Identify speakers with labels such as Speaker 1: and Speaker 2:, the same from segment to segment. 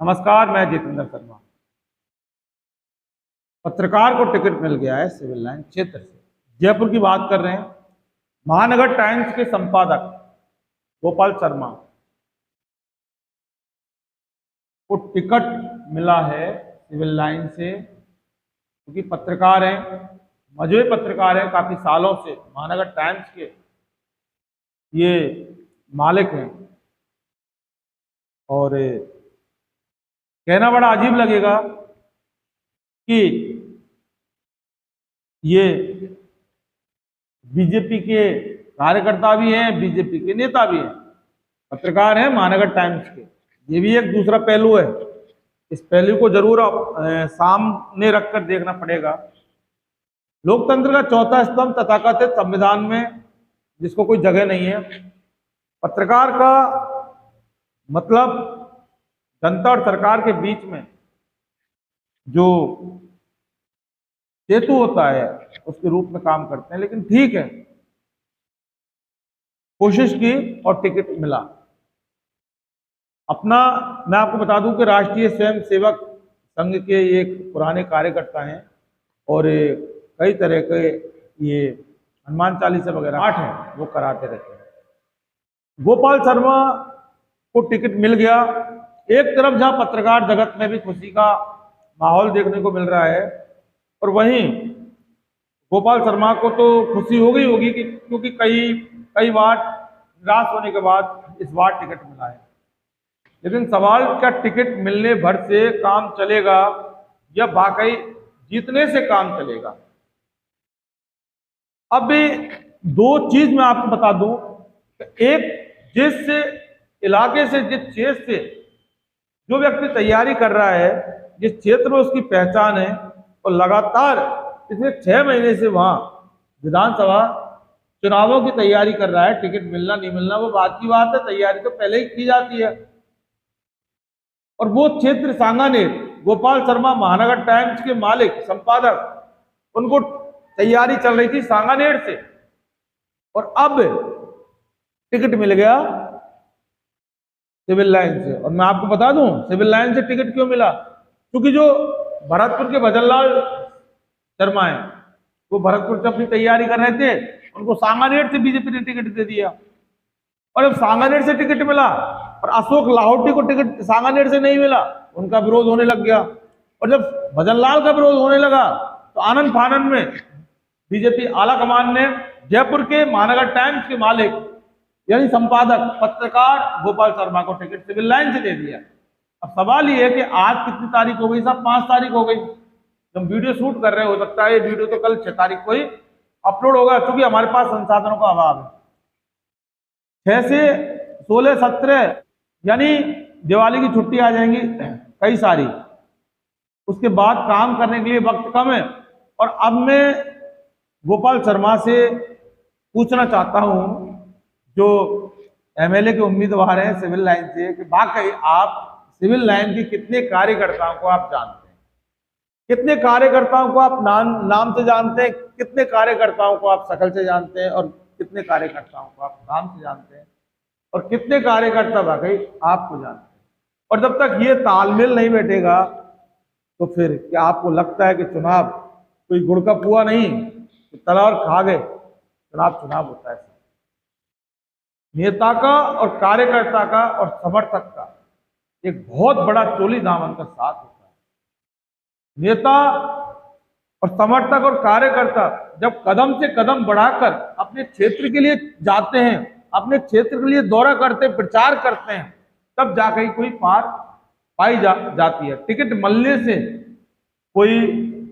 Speaker 1: नमस्कार, मैं जितेंद्र शर्मा। पत्रकार को टिकट मिल गया है सिविल लाइन क्षेत्र से। जयपुर की बात कर रहे हैं। महानगर टाइम्स के संपादक गोपाल शर्मा को टिकट मिला है सिविल लाइन से, क्योंकि पत्रकार हैं, मजबूत पत्रकार हैं, काफी सालों से महानगर टाइम्स के ये मालिक हैं। और कहना बड़ा अजीब लगेगा कि ये बीजेपी के कार्यकर्ता भी हैं, बीजेपी के नेता भी हैं, पत्रकार हैं महानगर टाइम्स के। ये भी एक दूसरा पहलू है। इस पहलू को जरूर सामने रखकर देखना पड़ेगा। लोकतंत्र का चौथा स्तंभ तथाकथित संविधान में जिसको कोई जगह नहीं है, पत्रकार का मतलब जनता और सरकार के बीच में जो सेतु होता है उसके रूप में काम करते हैं। लेकिन ठीक है, कोशिश की और टिकट मिला अपना। मैं आपको बता दूं कि राष्ट्रीय स्वयं सेवक संघ के एक पुराने कार्यकर्ता हैं और कई तरह के ये हनुमान चालीसा वगैरह पाठ है वो कराते रहते हैं। गोपाल शर्मा को टिकट मिल गया। एक तरफ जहां पत्रकार जगत में भी खुशी का माहौल देखने को मिल रहा है, और वहीं गोपाल शर्मा को तो खुशी हो गई होगी क्योंकि कई बार निराश होने के बाद इस बार टिकट मिला है। लेकिन सवाल क्या टिकट मिलने भर से काम चलेगा या वाकई जीतने से काम चलेगा? अब दो चीज मैं आपको बता दूं। एक, जिस इलाके से, जिस क्षेत्र से जो व्यक्ति तैयारी कर रहा है, जिस क्षेत्र में उसकी पहचान है, और लगातार पिछले 6 महीने से वहां विधानसभा चुनावों की तैयारी कर रहा है, टिकट मिलना नहीं मिलना वो बात की बात है, तैयारी तो पहले ही की जाती है। और वो क्षेत्र सांगानेर, गोपाल शर्मा महानगर टाइम्स के मालिक संपादक, उनको तैयारी चल रही थी सांगानेर से, और अब टिकट मिल गया सिविल लाइन से। और मैं आपको बता दूं सिविल लाइन से टिकट क्यों मिला, क्योंकि जो भरतपुर के भजनलाल शर्मा है वो भरतपुर से अपनी तैयारी कर रहे थे, उनको सांगानेर से बीजेपी ने टिकट दे दिया। और जब सांगानेर से टिकट मिला और अशोक लाहौटी को टिकट सांगानेर से नहीं मिला, उनका विरोध होने लग गया। और जब भजनलाल का विरोध होने लगा तो आनंद फानंद में बीजेपी आला कमान ने जयपुर के महानगर टाइम्स के मालिक यानी संपादक पत्रकार गोपाल शर्मा को टिकट सिविल लाइन से दे दिया। अब सवाल ये है कि आज कितनी तारीख हो गई साहब? 5 तारीख हो गई। जब वीडियो शूट कर रहे हो सकता है ये वीडियो तो कल 6 तारीख को ही अपलोड होगा, क्योंकि हमारे पास संसाधनों का अभाव है। 6 से 16, 17 यानी दिवाली की छुट्टी आ जाएंगी कई सारी, उसके बाद काम करने के लिए वक्त कम है। और अब मैं गोपाल शर्मा से पूछना चाहता हूं, जो एमएलए के उम्मीदवार हैं सिविल लाइन से, कि वाकई आप सिविल लाइन के कितने कार्यकर्ताओं को आप जानते हैं, कितने कार्यकर्ताओं को आप नाम से जानते हैं, कितने कार्यकर्ताओं को आप शक्ल से जानते हैं, और कितने कार्यकर्ताओं को आप नाम से जानते हैं, और कितने कार्यकर्ता वाकई आपको जानते हैं। और जब तक ये तालमेल नहीं बैठेगा तो फिर क्या आपको लगता है कि चुनाव कोई गुड़ का पुआ नहीं, तला और खा गए? चुनाव होता है नेता का और कार्यकर्ता का और समर्थक का एक बहुत बड़ा चोली दामन का साथ होता है। नेता और समर्थक और कार्यकर्ता जब कदम से कदम बढ़ाकर अपने क्षेत्र के लिए जाते हैं, अपने क्षेत्र के लिए दौरा करते हैं, प्रचार करते हैं, तब जाकर कोई पार पाई जाती है। टिकट मिलने से कोई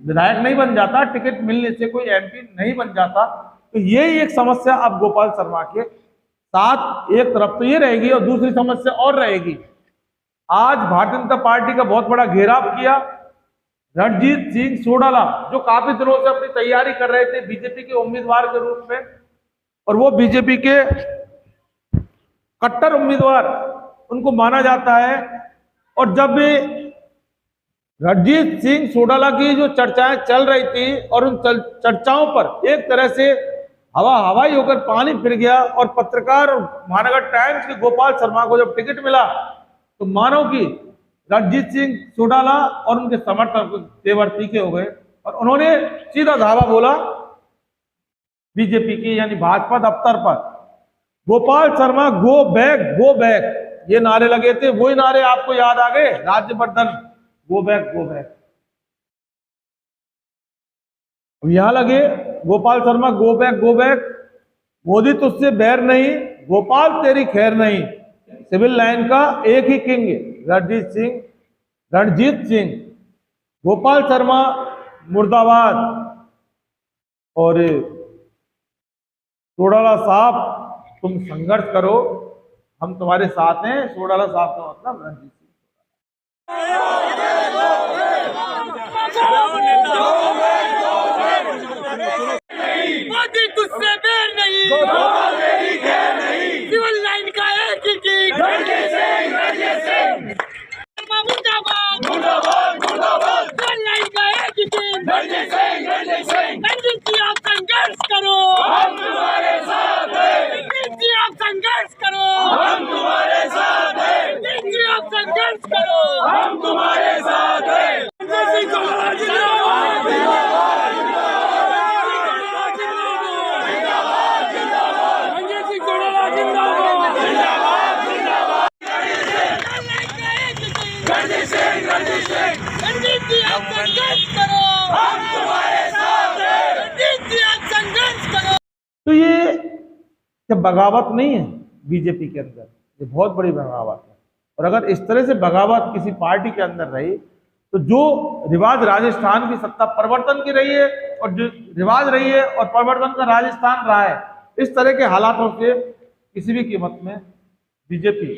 Speaker 1: विधायक नहीं बन जाता, टिकट मिलने से कोई एमपी नहीं बन जाता। तो यही एक समस्या अब गोपाल शर्मा के साथ एक तरफ तो ये रहेगी, और दूसरी समस्या और रहेगी। आज भारतीय जनता पार्टी का बहुत बड़ा घेराव किया रणजीत सिंह सोडाला, जो काफी दिनों से अपनी तैयारी कर रहे थे बीजेपी के उम्मीदवार के रूप में, और वो बीजेपी के कट्टर उम्मीदवार उनको माना जाता है। और जब रणजीत सिंह सोडाला की जो चर्चाएं चल रही थी और उन चर्चाओं पर एक तरह से हवाई होकर पानी फिर गया, और पत्रकार और महानगर टाइम्स के गोपाल शर्मा को जब टिकट मिला तो मानो कि रणजीत सिंह चौटाला और उनके समर्थक तेवर तीखे हो गए और उन्होंने सीधा धावा बोला बीजेपी की यानी भाजपा दफ्तर पर, गोपाल शर्मा गो बैक ये नारे लगे थे। वही नारे आपको याद आ गए, राज्यवर्धन गो बैक। अब यहां लगे गोपाल शर्मा गो बैक, मोदी तुझसे बैर नहीं, गोपाल तेरी खैर नहीं। सिविल लाइन का एक ही किंग रणजीत सिंह, गोपाल शर्मा मुर्दाबाद। और चौटाला साहब तुम संघर्ष करो, हम तुम्हारे साथ हैं। चौटाला साहब का मतलब रणजीत सिंह।
Speaker 2: मोदी तुझसे बैर नहीं, सिविल लाइन का एक ही किंग मुर्दाबाद, सिविल लाइन का एक ही किंग रणजीत जी, आप संघर्ष करो, हम तुम्हारे साथ हैं। रणजीत जी आप संघर्ष करो, हम तुम्हारे साथ हैं। रणजीत जी आप संघर्ष करो, हम तुम्हारे साथ हैं। रणजीत जी आप संघर्ष करो, हम तुम्हारे साथ हैं। रणजीत जी आप संघर्ष करो।
Speaker 1: तो ये बगावत नहीं है बीजेपी के अंदर, ये बहुत बड़ी बगावत है। और अगर इस तरह से बगावत किसी पार्टी के अंदर रही तो जो रिवाज राजस्थान की सत्ता परिवर्तन की रही है और जो रिवाज रही है और परिवर्तन का राजस्थान रहा है, इस तरह के हालातों से किसी भी कीमत में बीजेपी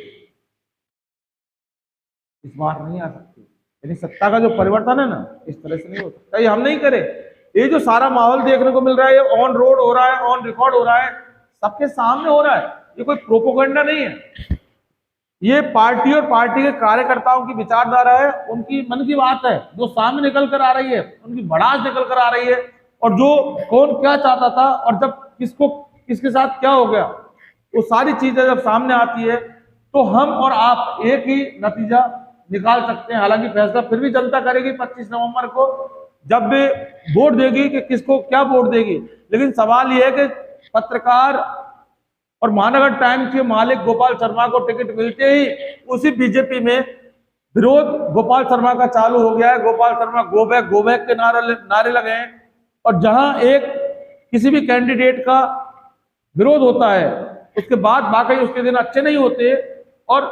Speaker 1: इस बार नहीं आ सकती। यानी सत्ता का जो परिवर्तन है ना, इस तरह से नहीं हो सकता। ये हम नहीं करे। ये जो सारा माहौल देखने को मिल रहा है, ये ऑन रोड हो रहा है, ऑन रिकॉर्ड हो रहा है, सबके सामने हो रहा है। ये कोई प्रोपोगंडा नहीं है, ये पार्टी और पार्टी के कार्यकर्ताओं की विचारधारा है, उनकी मन की बात है जो सामने निकल कर आ रही है, उनकी भड़ास निकल कर आ रही है। और जो कौन क्या चाहता था और जब किसको किसके साथ क्या हो गया, वो सारी चीजें जब सामने आती है तो हम और आप एक ही नतीजा निकाल सकते हैं। हालांकि फैसला फिर भी जनता करेगी 25 नवंबर को, जब भी वोट देगी कि किसको क्या वोट देगी। लेकिन सवाल यह है कि पत्रकार और महानगर टाइम्स के मालिक गोपाल शर्मा को टिकट मिलते ही उसी बीजेपी में विरोध गोपाल शर्मा का चालू हो गया है। गोपाल शर्मा गो बैक के नारे लगे हैं। और जहां एक किसी भी कैंडिडेट का विरोध होता है उसके बाद बाकी उसके दिन अच्छे नहीं होते, और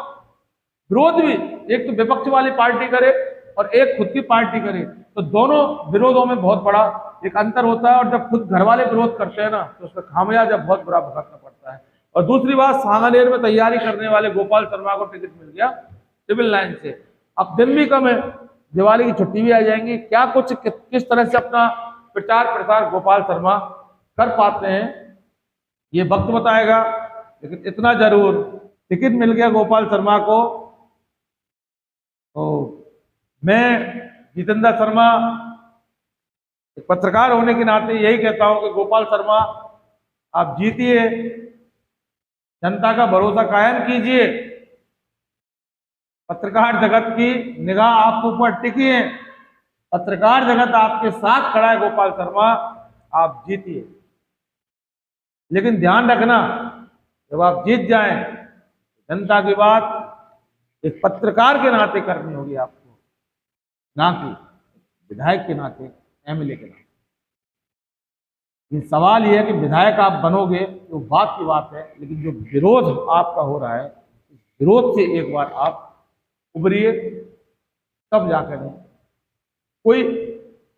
Speaker 1: विरोध भी एक तो विपक्ष वाली पार्टी करे और एक खुद की पार्टी करे, तो दोनों विरोधों में बहुत बड़ा एक अंतर होता है। और जब खुद घर वाले विरोध करते हैं ना, तो उसका खामियाजा बहुत बुरा भुगतना पड़ता है। और दूसरी बात, सांगानेर में तैयारी करने वाले गोपाल शर्मा को टिकट मिल गया सिविल लाइन से। अब दिन भी कम है, दिवाली की छुट्टी भी आ जाएंगी। क्या कुछ किस तरह से अपना प्रचार प्रसार गोपाल शर्मा कर पाते हैं, ये वक्त बताएगा। लेकिन इतना जरूर, टिकट मिल गया गोपाल शर्मा को, तो मैं जितेंद्र शर्मा एक पत्रकार होने के नाते यही कहता हूं कि गोपाल शर्मा आप जीतिए, जनता का भरोसा कायम कीजिए, पत्रकार जगत की निगाह आपके ऊपर टिकी है, पत्रकार जगत आपके साथ खड़ा है। गोपाल शर्मा आप जीतिए। लेकिन ध्यान रखना, जब आप जीत जाएं, जनता की बात एक पत्रकार के नाते करनी होगी आपको, ना कि विधायक के नाते, एमएलए के नाते। ये सवाल यह है कि विधायक आप बनोगे तो बात की बात है, लेकिन जो विरोध आपका हो रहा है, इस विरोध से एक बार आप उभरिए, तब जाकर कोई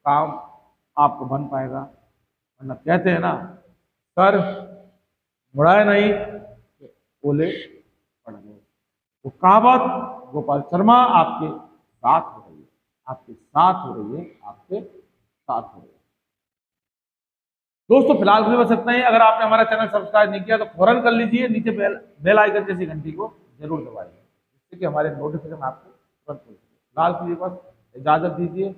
Speaker 1: काम आपको बन पाएगा। वरना कहते हैं ना, सर मुड़ाए नहीं बोले पड़ गए। वो कहावत गोपाल शर्मा आपके साथ हो रही है, आपके साथ हो रही है, आपके साथ हो रही है। दोस्तों फिलहाल के लिए बस इतना ही। अगर आपने हमारा चैनल सब्सक्राइब नहीं किया तो फौरन कर लीजिए, नीचे बेल आइकन जैसी घंटी को जरूर दबाइए, जिससे कि हमारे नोटिफिकेशन आपको तुरंत मिल सके। फिलहाल के लिए बस इजाजत दीजिए।